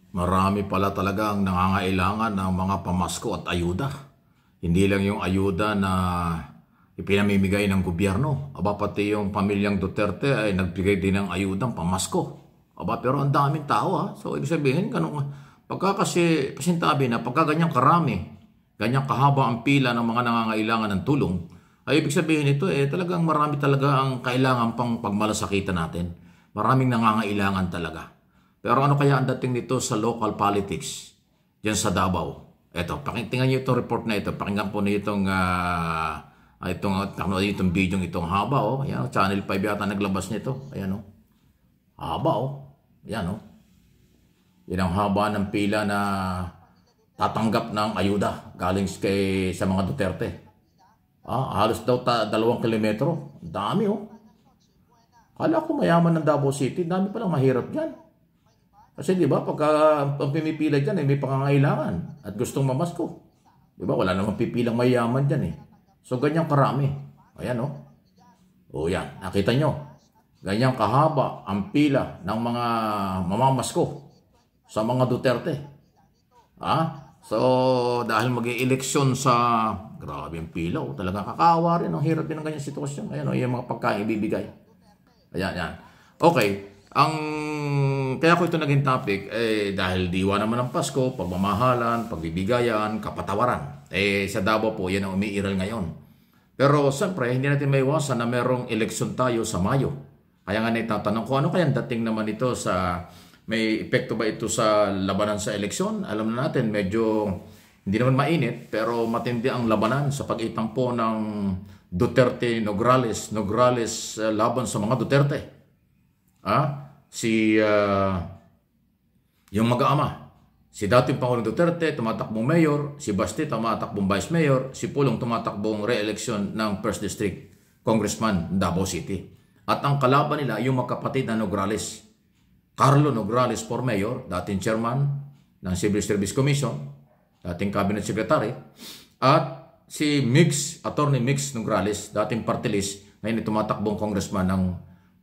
Marami pala talaga ang nangangailangan ng mga pamasko at ayuda. Hindi lang yung ayuda na ipinamimigay ng gobyerno. Aba, pati yung pamilyang Duterte ay nagbigay din ng ayudang pamasko. Aba, pero ang daming tao ha. So, ibig sabihin, pagka kasi pasintabi na, pagka ganyang karami, ganyang kahaba ang pila ng mga nangangailangan ng tulong, ay ibig sabihin ito talagang marami talaga ang kailangan pang pagmalasakitan natin. Maraming nangangailangan talaga. Pero ano kaya ang dating nito sa local politics diyan sa Davao? Ito, tingnan niyo itong report na ito. Pakinggan po niyo itong video itong haba oh. Ayan, Channel 5 yata naglabas nito. Ayan oh. Haba oh. Ayan oh. Yan ang haba ng pila na tatanggap ng ayuda galing sa mga Duterte. Halos daw 2 kilometro. Dami oh. Kala ko mayaman ng Davao City. Dami palang mahirap dyan. Kasi di ba pagka pumipila dyan may pangangailangan at gustong mamasko. Di ba wala namang pipilang mayaman dyan So ganyang karami. Ayan oh. O yan, nakita nyo. Ganyang kahaba ang pila ng mga mamamasko sa mga Duterte. So dahil mag-i-eleksyon sa grabe ang pila talagang kakawa rin. Ang hirap din ng ganyang sitwasyon. Ayan yung mga pagkain ibibigay. Ayan, yan. Okay. Kaya ko ito naging topic dahil diwa naman ng Pasko, pagmamahalan, pagbibigayan, kapatawaran. Sa Davao po, yan ang umiiral ngayon. Pero siyempre, hindi natin maiwasan na merong eleksyon tayo sa Mayo. Kaya nga naitatanong ko, ano kaya dating naman ito may epekto ba ito sa labanan sa eleksyon? Alam na natin, medyo hindi naman mainit, pero matindi ang labanan sa pag-itampo ng Duterte-Nograles laban sa mga Duterte. Yung mag-aama, si dating Pangulong Duterte tumatakbong mayor, si Basti tumatakbong vice mayor, si Pulong tumatakbong re-election ng 1st District Congressman Davao City. At ang kalaban nila yung magkapatid na Nograles. Carlo Nograles for mayor, dating chairman ng Civil Service Commission, dating cabinet secretary, at si Attorney Mix Nograles, dating party list, ngayon tumatakbong congressman ng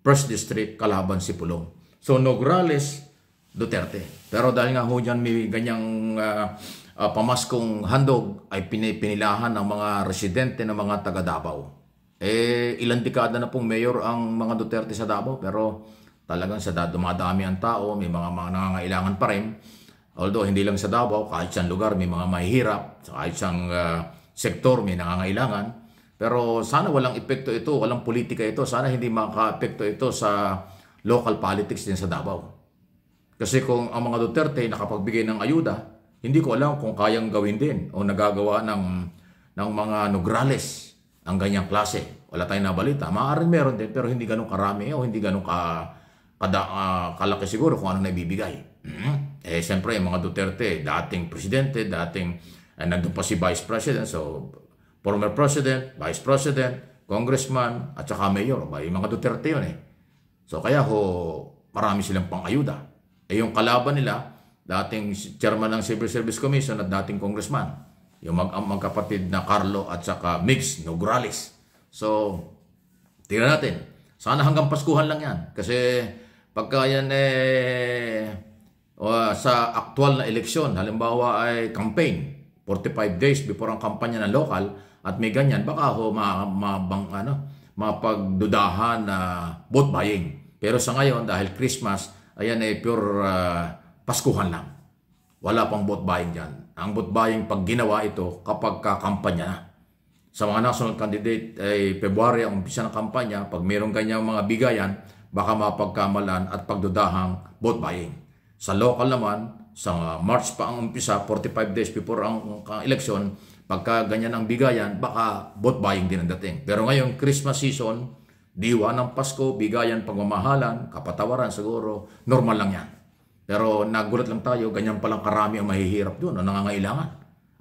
1st District kalaban si Pulong. So Nograles, Duterte. Pero dahil nga ho dyan may ganyang pamaskong handog ay pinilahan ng mga residente ng mga taga Davao. Ilang dekada na pong mayor ang mga Duterte sa Davao pero talagang dumadami ang tao, may mga nangangailangan pa rin. Although hindi lang sa Davao, kahit siyang lugar may mga mahihirap, kahit siyang sektor may nangangailangan. Pero sana walang epekto ito, walang politika ito. Sana hindi maka-epekto ito sa local politics din sa Davao. Kasi kung ang mga Duterte nakapagbigay ng ayuda, hindi ko alam kung kayang gawin din o nagagawa ng mga Nograles ang ganyang klase. Wala tayong nabalita. Maaaring meron din pero hindi ganun karami o hindi ganun kalaki siguro kung ano na ibibigay. Siyempre, mga Duterte, dating presidente, nandun pa si Vice President. So, former President, Vice President, Congressman, at saka Mayor. Yung mga Duterte yun So kaya marami silang pang-ayuda. Yung kalaban nila, dating chairman ng Civil Service Commission at dating congressman. Yung magkapatid na Carlo at saka Mix Nograles. So, tingnan natin. Sana hanggang Paskuhan lang yan. Kasi pagka yan sa aktual na eleksyon, halimbawa ay campaign, 45 days before ang kampanya ng local, at may ganyan, baka mapagdudahan na vote buying. Pero sa ngayon, dahil Christmas, ayan pure Paskuhan lang. Wala pang vote buying dyan. Ang vote buying, pag ginawa ito, kapag kampanya na. Sa mga national candidate, February ang umpisa ng kampanya, pag mayroong ganyang mga bigayan, baka mapagkamalan at pagdudahang vote buying. Sa local naman, sa March pa ang umpisa, 45 days before ang election, pagka ganyan ang bigayan, baka vote buying din ang dating. Pero ngayon, Christmas season, diwa ng Pasko, bigayan, pagmamahalan, kapatawaran siguro, normal lang yan. Pero nagulat lang tayo, ganyan palang karami ang mahihirap doon, ang nangangailangan.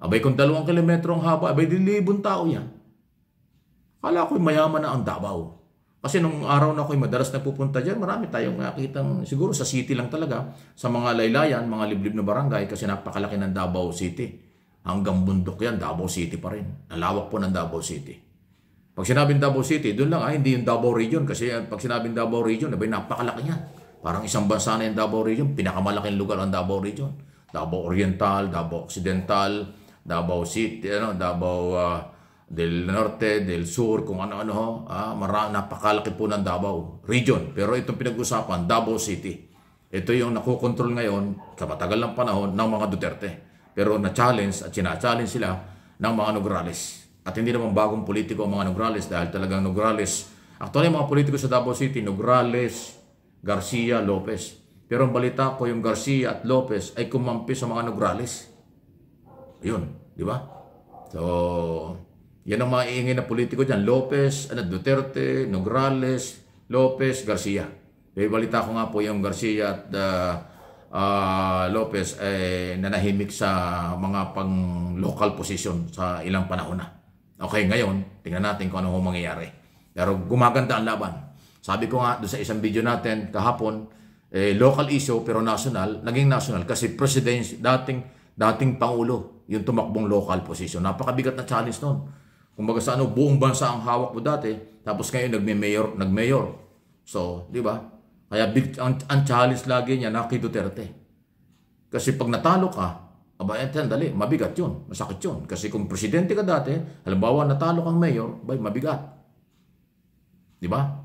Abay kung 2 kilometro ang haba, abay 1,000 tao yan. Kala ko'y mayaman na ang Davao. Kasi nung araw na ako'y madalas napupunta dyan, marami tayong nakitang, siguro sa city lang talaga, sa mga laylayan, mga liblib na barangay, kasi napakalaki ng Davao City. Hanggang bundok yan, Davao City pa rin. Nalawak po ng Davao City. Pag sinabing Davao City, doon lang, hindi yung Davao Region. Kasi pag sinabing Davao Region, abay napakalaki yan. Parang isang bansa na yung Davao Region, pinakamalaking lugar ang Davao Region. Davao Oriental, Davao Occidental, Davao City, Davao del Norte, del Sur, kung ano-ano. Napakalaki po ng Davao Region. Pero itong pinag-usapan, Davao City. Ito yung nakokontrol ngayon, kamatagal ng panahon, ng mga Duterte. Pero na-challenge at sina-challenge sila ng mga Nograles. At hindi naman bagong politiko ang mga Nograles dahil talagang Nograles. Actually, mga politiko sa Davao City, Nograles, Garcia, Lopez. Pero ang balita ko, yung Garcia at Lopez ay kumampi sa mga Nograles. Yun, di ba? So, yan ang mga iingay na politiko dyan. Lopez, Duterte, Nograles, Lopez, Garcia. May balita ko nga po yung Garcia at Lopez ay nanahimik sa mga pang-local position sa ilang panahon na. Okay, ngayon, tingnan natin kung ano mangyayari. Pero gumaganda ang laban. Sabi ko nga doon sa isang video natin kahapon, local issue pero national, naging national kasi dating Pangulo yung tumakbong local position. Napakabigat na challenge noon. Kumbaga sa buong bansa ang hawak mo dati, tapos ngayon nag-mayor. So, di ba? Kaya ang challenge lagi niya na kay Duterte. Kasi pag natalo ka, dali, mabigat yun, masakit yun. Kasi kung presidente ka dati, halimbawa natalo kang mayor, mabigat. Di ba?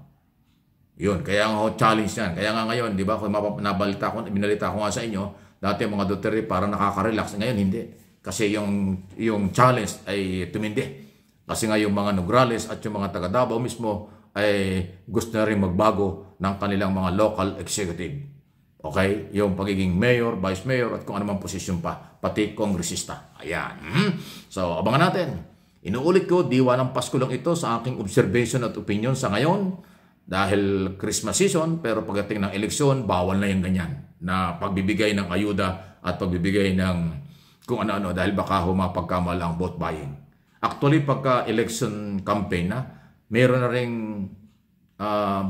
Yun, kaya ang challenge yan. Kaya nga ngayon, di ba, kung binalita ko nga sa inyo, dati mga Duterte parang nakaka-relax. Ngayon, hindi. Kasi yung challenge ay tumindi. Kasi nga yung mga Nograles at yung mga taga Davao mismo ay gusto na rin magbago ng kanilang mga local executive. Okay? Yung pagiging mayor, vice mayor, at kung anumang posisyon pa. Pati kongresista. Ayan. So, abangan natin. Inuulit ko, diwa ng Pasko lang ito sa aking observation at opinion sa ngayon. Dahil Christmas season, pero pagdating ng eleksyon, bawal na yung ganyan. Na pagbibigay ng ayuda at pagbibigay ng kung ano-ano dahil baka humapagkamala ang vote buying. Actually, pagka-election campaign na, mayroon na ring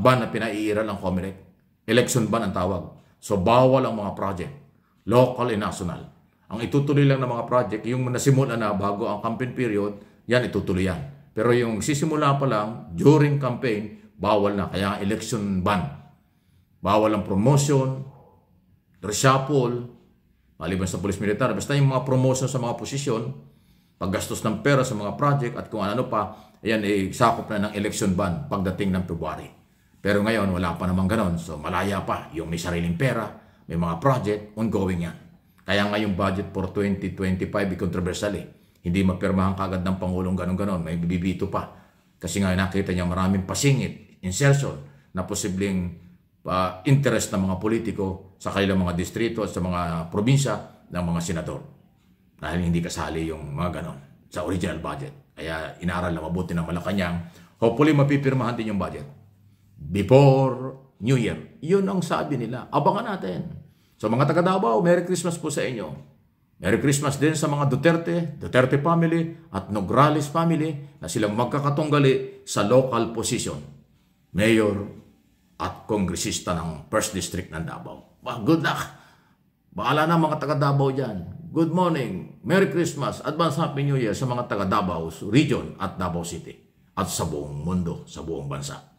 ban na pinaiiral ang COMELEC. Election ban ang tawag. So, bawal ang mga project, local and national. Ang itutuloy lang ng mga project, yung nasimula na bago ang campaign period, yan itutuloy yan. Pero yung sisimula pa lang, during campaign, bawal na. Kaya election ban. Bawal ang promotion, reshuffle, maliban sa police militar. Basta yung mga promotion sa mga posisyon, paggastos ng pera sa mga project at kung ano pa, ayan sakop na ng election ban pagdating ng February. Pero ngayon, wala pa namang ganon. So malaya pa. Yung may sariling pera, may mga project, ongoing yan. Kaya nga yung budget for 2025 ay controversial eh. Hindi mapirmahan kagad ng Pangulong ganon-ganon. May bibito pa. Kasi nga nakita niya maraming pasingit, insertion na posibleng interest ng mga politiko sa kanilang mga distrito at sa mga probinsya ng mga senador. Dahil hindi kasali yung mga ganon sa original budget. Kaya inaaral na mabuti ng Malacanang. Hopefully mapipirmahan din yung budget before New Year. Yun ang sabi nila. Abangan natin. So mga taga Davao, Merry Christmas po sa inyo. Merry Christmas din sa mga Duterte family at Nograles family na silang magkakatunggali sa local position. Mayor at kongresista ng 1st District ng Davao. Good luck! Bahala na mga taga Davao dyan. Good morning, Merry Christmas, Advance Happy New Year sa mga taga Davao Region at Davao City at sa buong mundo, sa buong bansa.